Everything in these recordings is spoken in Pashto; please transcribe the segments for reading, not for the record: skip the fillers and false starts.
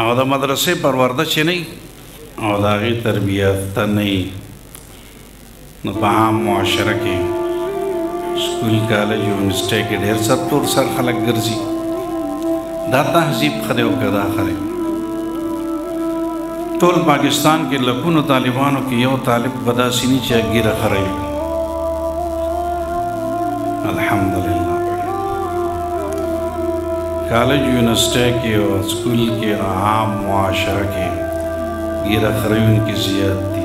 او د مدرسې پرورده چې نه او د هغې تربیت ته نه نو په عام معاشره کې سکول کالج یونیورسټۍ کې ډېر سرتور سر خلک ګرځي دا تهذیب ښه دی او که دا ښه دی ټول پاکستان کې لکونو طالبانو کې یو طالب به داسې نه چې ږیره خروي الحمدلله کالج یونیورسټۍ کې او سکول کې عام معاشره کې ږیره خروونکي زیات دي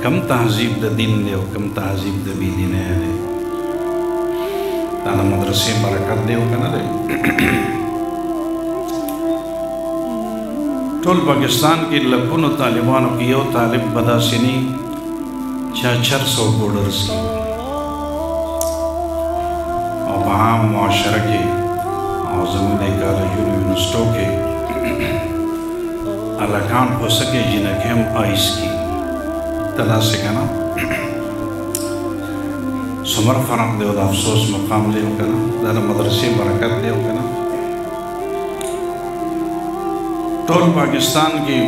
کم تهذیب د دین دی او کم تهذیب د بې دینۍ دی دا د مدرسې برکت دی او که نه دی ټول پاکستان کې لکونو طالبانو کې یو طالب به داسې نه چې چرس او بورډرز کې او په عام معاشره کې او زموږ د کالجونو یونیورسټو کې هلکان خو څه کوي جینکې هم آیس کي ته داسې که نه څومره فرق دی او د افسوس مقام دی او که نه دا د مدرسې برکت دی او که نه ټول پاکستان کې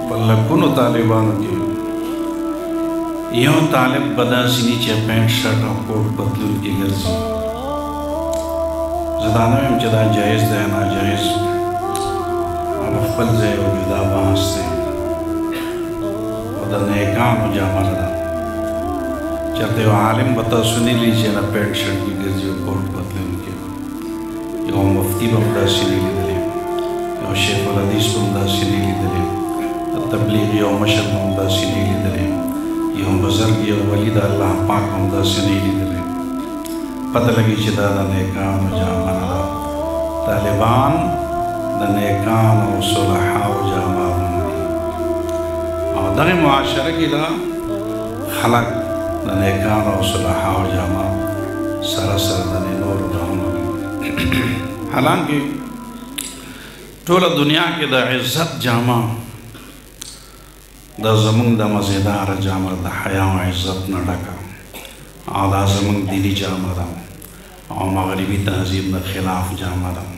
په لکونو طالبانو کې یو طالب به داسې نه چې پینټ شرټ او کوټ پتلون کې ګرځي زه دا نه وایم چې دا جایز دی یا ناجایز هغه خپل ځای او جدا بحث دی او د نیکانو جامه نه ده چېرته یو عالم به تاسو نه لیدي چې نه پینټ شرټ کې ګرځي او کوټ پتلون کې یو مفتي به هم داسې نه لیدلی یو شیخ الحدیث به هم داسې نه لیدلی د تبلیغ یو مشر به هم داسې نه لیدلی یو بزرګ یو ولی د الله پاک به هم داسې نه لیدلی پته لګي چې دا د نیکانو جامه نه ده طالبان د نیکانو او صلحاو جامه هم دي او دغې معاشره کې دا خلک د نیکانو او صلحاو جامه سره سره د نورو ډولونو حالانکې ټوله دنیا کې د عزت جامه دا زمونږ د مزیداره جامه د حیا او عزت نه ډکه او دا زمونږ دیني جامه ده او مغربي تهذیب نه خلاف جامه ده